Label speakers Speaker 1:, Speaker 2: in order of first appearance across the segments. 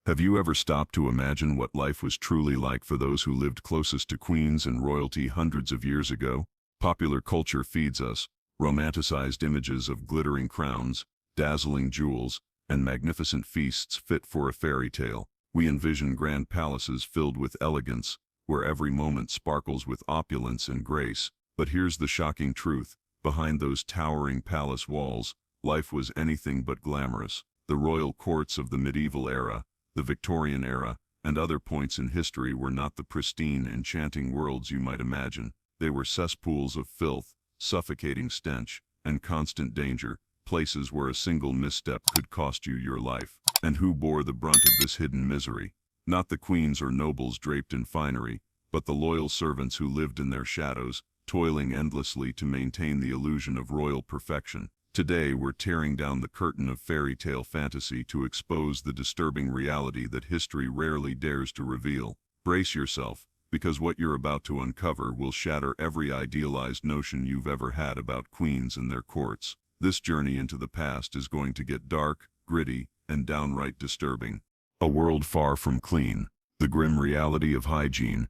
Speaker 1: Have you ever stopped to imagine what life was truly like for those who lived closest to queens and royalty hundreds of years ago? Popular culture feeds us romanticized images of glittering crowns, dazzling jewels, and magnificent feasts fit for a fairy tale. We envision grand palaces filled with elegance, where every moment sparkles with opulence and grace. But here's the shocking truth. Behind those towering palace walls, life was anything but glamorous. The royal courts of the medieval era, the Victorian era, and other points in history were not the pristine, enchanting worlds you might imagine. They were cesspools of filth, suffocating stench, and constant danger, places where a single misstep could cost you your life. And who bore the brunt of this hidden misery? Not the queens or nobles draped in finery, but the loyal servants who lived in their shadows, toiling endlessly to maintain the illusion of royal perfection. Today we're tearing down the curtain of fairy tale fantasy to expose the disturbing reality that history rarely dares to reveal. Brace yourself, because what you're about to uncover will shatter every idealized notion you've ever had about queens and their courts. This journey into the past is going to get dark, gritty, and downright disturbing. A world far from clean. The grim reality of hygiene.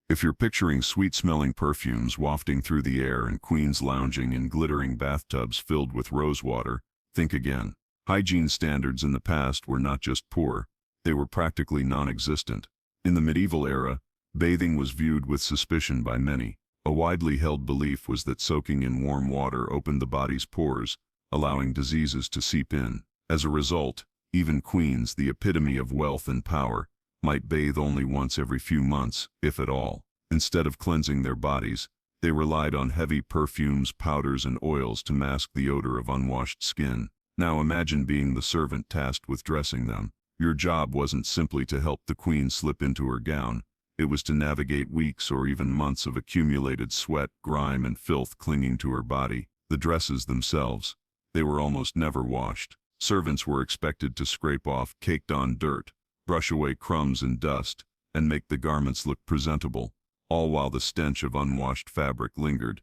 Speaker 1: If you're picturing sweet-smelling perfumes wafting through the air and queens lounging in glittering bathtubs filled with rosewater, think again. Hygiene standards in the past were not just poor, they were practically non-existent. In the medieval era, bathing was viewed with suspicion by many. A widely held belief was that soaking in warm water opened the body's pores, allowing diseases to seep in. As a result, even queens, the epitome of wealth and power, might bathe only once every few months, if at all. Instead of cleansing their bodies, they relied on heavy perfumes, powders, and oils to mask the odor of unwashed skin. Now imagine being the servant tasked with dressing them. Your job wasn't simply to help the queen slip into her gown. It was to navigate weeks or even months of accumulated sweat, grime, and filth clinging to her body. The dresses themselves, they were almost never washed. Servants were expected to scrape off caked-on dirt, brush away crumbs and dust, and make the garments look presentable, all while the stench of unwashed fabric lingered.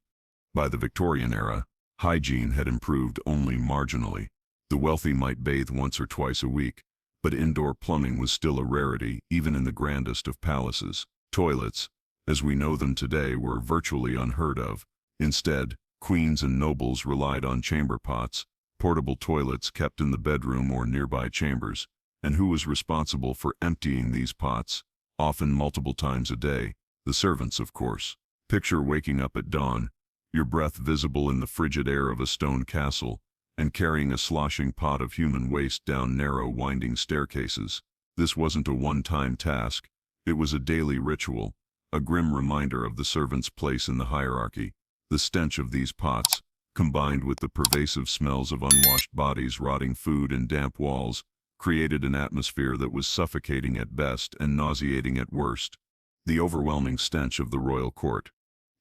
Speaker 1: By the Victorian era, hygiene had improved only marginally. The wealthy might bathe once or twice a week, but indoor plumbing was still a rarity, even in the grandest of palaces. Toilets, as we know them today, were virtually unheard of. Instead, queens and nobles relied on chamber pots, portable toilets kept in the bedroom or nearby chambers. And who was responsible for emptying these pots, often multiple times a day? The servants, of course. Picture waking up at dawn, your breath visible in the frigid air of a stone castle, and carrying a sloshing pot of human waste down narrow, winding staircases. This wasn't a one-time task. It was a daily ritual, a grim reminder of the servant's place in the hierarchy. The stench of these pots, combined with the pervasive smells of unwashed bodies, rotting food, and damp walls, created an atmosphere that was suffocating at best and nauseating at worst. The overwhelming stench of the royal court.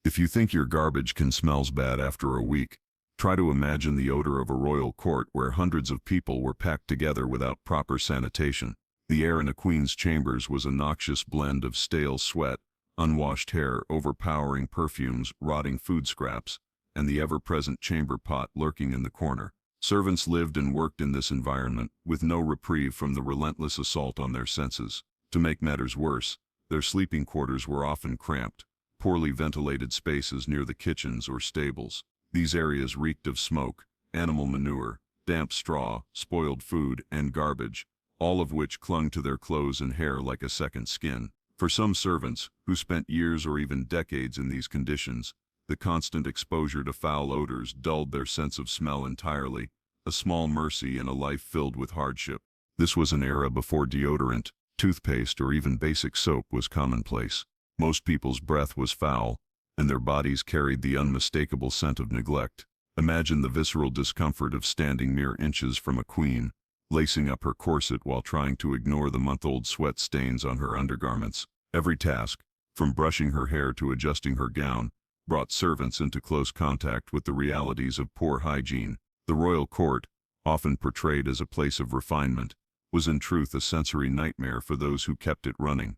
Speaker 1: If you think your garbage can smell bad after a week, try to imagine the odor of a royal court where hundreds of people were packed together without proper sanitation. The air in a queen's chambers was a noxious blend of stale sweat, unwashed hair, overpowering perfumes, rotting food scraps, and the ever-present chamber pot lurking in the corner. Servants lived and worked in this environment, with no reprieve from the relentless assault on their senses. To make matters worse, their sleeping quarters were often cramped, poorly ventilated spaces near the kitchens or stables. These areas reeked of smoke, animal manure, damp straw, spoiled food, and garbage, all of which clung to their clothes and hair like a second skin. For some servants, who spent years or even decades in these conditions, the constant exposure to foul odors dulled their sense of smell entirely, a small mercy in a life filled with hardship. This was an era before deodorant, toothpaste, or even basic soap was commonplace. Most people's breath was foul, and their bodies carried the unmistakable scent of neglect. Imagine the visceral discomfort of standing mere inches from a queen, lacing up her corset while trying to ignore the month-old sweat stains on her undergarments. Every task, from brushing her hair to adjusting her gown, brought servants into close contact with the realities of poor hygiene. The royal court, often portrayed as a place of refinement, was in truth a sensory nightmare for those who kept it running.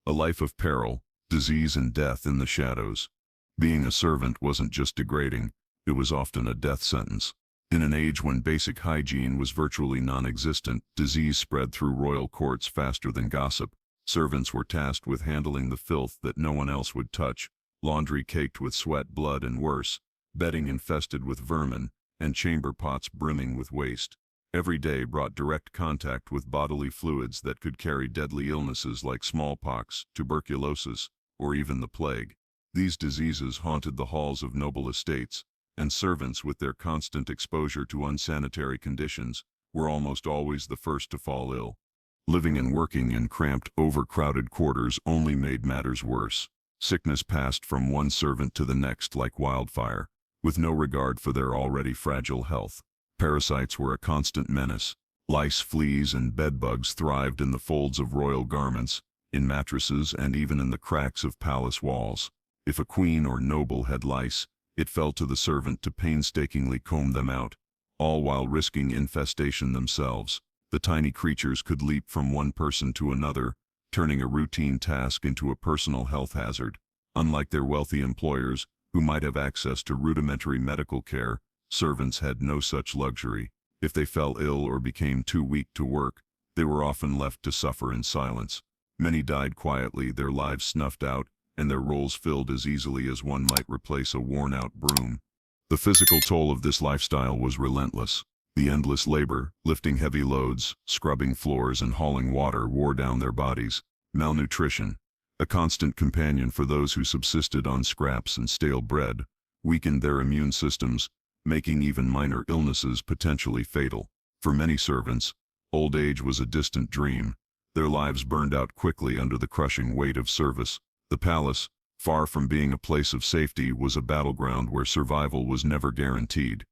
Speaker 1: A life of peril, disease, and death in the shadows. Being a servant wasn't just degrading, it was often a death sentence. In an age when basic hygiene was virtually non-existent, disease spread through royal courts faster than gossip. Servants were tasked with handling the filth that no one else would touch, laundry caked with sweat, blood, and worse, bedding infested with vermin, and chamber pots brimming with waste. Every day brought direct contact with bodily fluids that could carry deadly illnesses like smallpox, tuberculosis, or even the plague. These diseases haunted the halls of noble estates, and servants, with their constant exposure to unsanitary conditions, were almost always the first to fall ill. Living and working in cramped, overcrowded quarters only made matters worse. Sickness passed from one servant to the next like wildfire, with no regard for their already fragile health. Parasites were a constant menace. Lice, fleas, and bedbugs thrived in the folds of royal garments, in mattresses, and even in the cracks of palace walls. If a queen or noble had lice, it fell to the servant to painstakingly comb them out, all while risking infestation themselves. The tiny creatures could leap from one person to another, turning a routine task into a personal health hazard. Unlike their wealthy employers, who might have access to rudimentary medical care, servants had no such luxury. If they fell ill or became too weak to work, they were often left to suffer in silence. Many died quietly, their lives snuffed out, and their roles filled as easily as one might replace a worn-out broom. The physical toll of this lifestyle was relentless. The endless labor, lifting heavy loads, scrubbing floors, and hauling water wore down their bodies. Malnutrition, a constant companion for those who subsisted on scraps and stale bread, weakened their immune systems, making even minor illnesses potentially fatal. For many servants, old age was a distant dream. Their lives burned out quickly under the crushing weight of service. The palace, far from being a place of safety, was a battleground where survival was never guaranteed.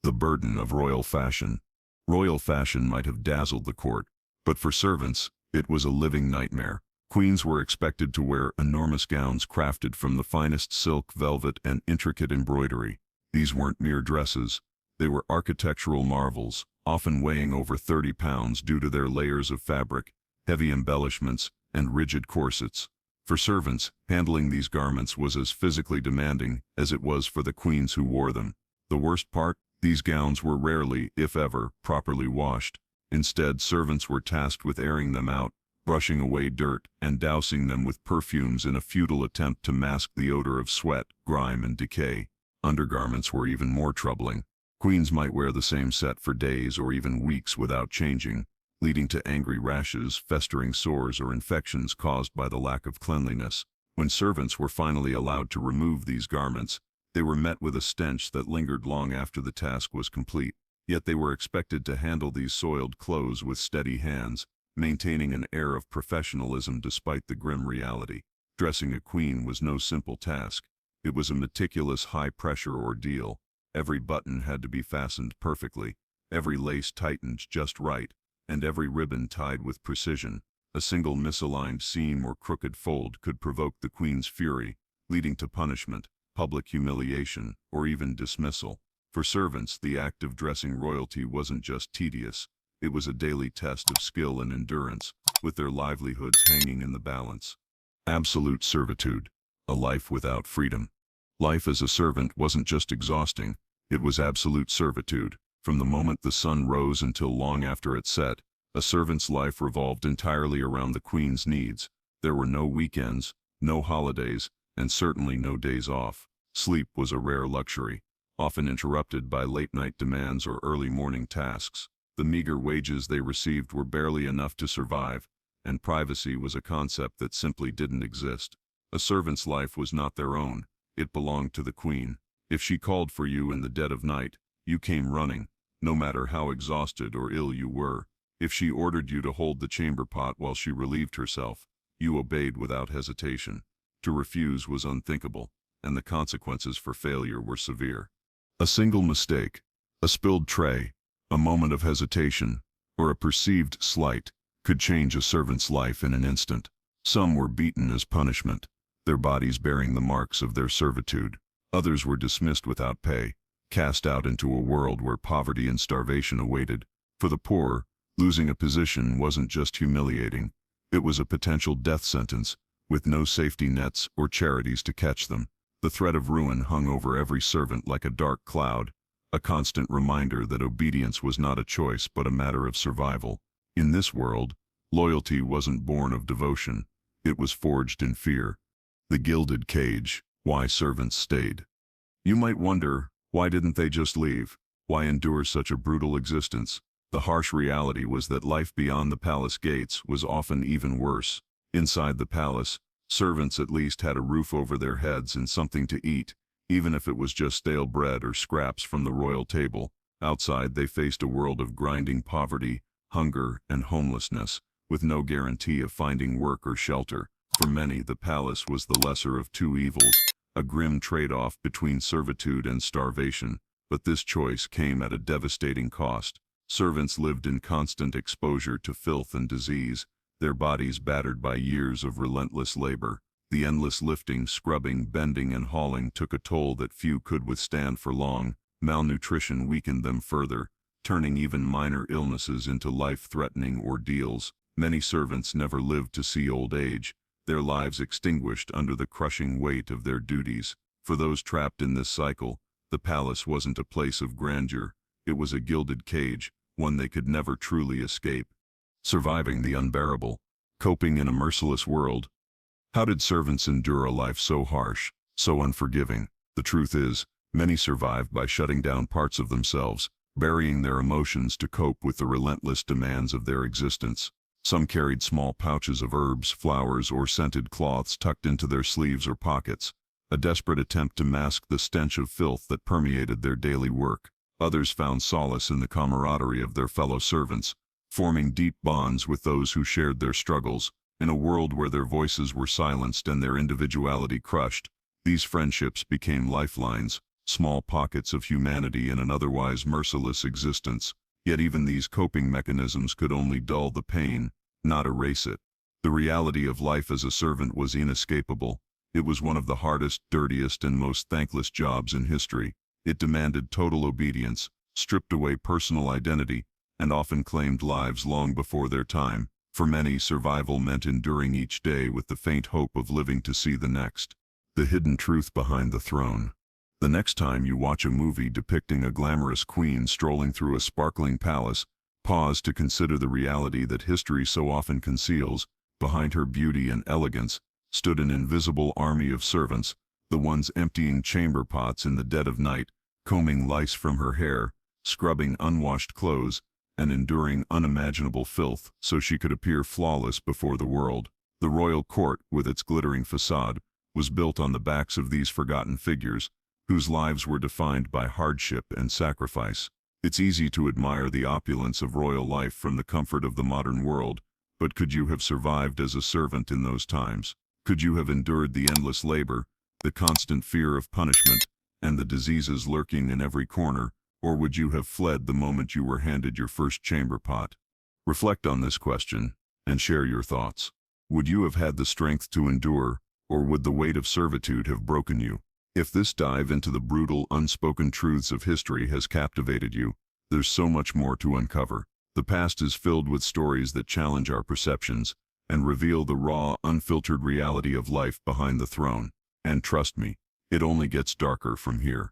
Speaker 1: The burden of royal fashion. Royal fashion might have dazzled the court, but for servants, it was a living nightmare. Queens were expected to wear enormous gowns crafted from the finest silk, velvet, and intricate embroidery. These weren't mere dresses. They were architectural marvels, often weighing over 30 pounds due to their layers of fabric, heavy embellishments, and rigid corsets. For servants, handling these garments was as physically demanding as it was for the queens who wore them. The worst part? These gowns were rarely, if ever, properly washed. Instead, servants were tasked with airing them out, brushing away dirt, and dousing them with perfumes in a futile attempt to mask the odor of sweat, grime, and decay. Undergarments were even more troubling. Queens might wear the same set for days or even weeks without changing, leading to angry rashes, festering sores, or infections caused by the lack of cleanliness. When servants were finally allowed to remove these garments, they were met with a stench that lingered long after the task was complete. Yet they were expected to handle these soiled clothes with steady hands, maintaining an air of professionalism despite the grim reality. Dressing a queen was no simple task. It was a meticulous, high-pressure ordeal. Every button had to be fastened perfectly, every lace tightened just right, and every ribbon tied with precision. A single misaligned seam or crooked fold could provoke the queen's fury, leading to punishment, public humiliation, or even dismissal. For servants, the act of dressing royalty wasn't just tedious. It was a daily test of skill and endurance, with their livelihoods hanging in the balance. Absolute servitude. A life without freedom. Life as a servant wasn't just exhausting, it was absolute servitude. From the moment the sun rose until long after it set, a servant's life revolved entirely around the queen's needs. There were no weekends, no holidays, and certainly no days off. Sleep was a rare luxury, often interrupted by late-night demands or early morning tasks. The meager wages they received were barely enough to survive, and privacy was a concept that simply didn't exist. A servant's life was not their own, it belonged to the queen. If she called for you in the dead of night, you came running, no matter how exhausted or ill you were. If she ordered you to hold the chamber pot while she relieved herself, you obeyed without hesitation. To refuse was unthinkable, and the consequences for failure were severe. A single mistake, a spilled tray, a moment of hesitation, or a perceived slight, could change a servant's life in an instant. Some were beaten as punishment, their bodies bearing the marks of their servitude. Others were dismissed without pay, cast out into a world where poverty and starvation awaited. For the poor, losing a position wasn't just humiliating, it was a potential death sentence, with no safety nets or charities to catch them. The threat of ruin hung over every servant like a dark cloud, a constant reminder that obedience was not a choice but a matter of survival. In this world, loyalty wasn't born of devotion, it was forged in fear. The gilded cage, why servants stayed. You might wonder, why didn't they just leave? Why endure such a brutal existence? The harsh reality was that life beyond the palace gates was often even worse. Inside the palace, servants at least had a roof over their heads and something to eat, even if it was just stale bread or scraps from the royal table. Outside, they faced a world of grinding poverty, hunger, and homelessness, with no guarantee of finding work or shelter. For many, the palace was the lesser of two evils, a grim trade-off between servitude and starvation. But this choice came at a devastating cost. Servants lived in constant exposure to filth and disease, their bodies battered by years of relentless labor. The endless lifting, scrubbing, bending, and hauling took a toll that few could withstand for long. Malnutrition weakened them further, turning even minor illnesses into life-threatening ordeals. Many servants never lived to see old age, their lives extinguished under the crushing weight of their duties. For those trapped in this cycle, the palace wasn't a place of grandeur, it was a gilded cage, one they could never truly escape. Surviving the unbearable, coping in a merciless world. How did servants endure a life so harsh, so unforgiving? The truth is, many survived by shutting down parts of themselves, burying their emotions to cope with the relentless demands of their existence. Some carried small pouches of herbs, flowers, or scented cloths tucked into their sleeves or pockets, a desperate attempt to mask the stench of filth that permeated their daily work. Others found solace in the camaraderie of their fellow servants, forming deep bonds with those who shared their struggles. In a world where their voices were silenced and their individuality crushed, these friendships became lifelines, small pockets of humanity in an otherwise merciless existence. Yet even these coping mechanisms could only dull the pain, not erase it. The reality of life as a servant was inescapable. It was one of the hardest, dirtiest, and most thankless jobs in history. It demanded total obedience, stripped away personal identity, and often claimed lives long before their time. For many, survival meant enduring each day with the faint hope of living to see the next. The hidden truth behind the throne. The next time you watch a movie depicting a glamorous queen strolling through a sparkling palace, pause to consider the reality that history so often conceals. Behind her beauty and elegance stood an invisible army of servants, the ones emptying chamber pots in the dead of night, combing lice from her hair, scrubbing unwashed clothes, and enduring unimaginable filth so she could appear flawless before the world. The royal court, with its glittering facade, was built on the backs of these forgotten figures, whose lives were defined by hardship and sacrifice. It's easy to admire the opulence of royal life from the comfort of the modern world, but could you have survived as a servant in those times? Could you have endured the endless labor, the constant fear of punishment, and the diseases lurking in every corner, or would you have fled the moment you were handed your first chamber pot? Reflect on this question, and share your thoughts. Would you have had the strength to endure, or would the weight of servitude have broken you? If this dive into the brutal, unspoken truths of history has captivated you, there's so much more to uncover. The past is filled with stories that challenge our perceptions and reveal the raw, unfiltered reality of life behind the throne. And trust me, it only gets darker from here.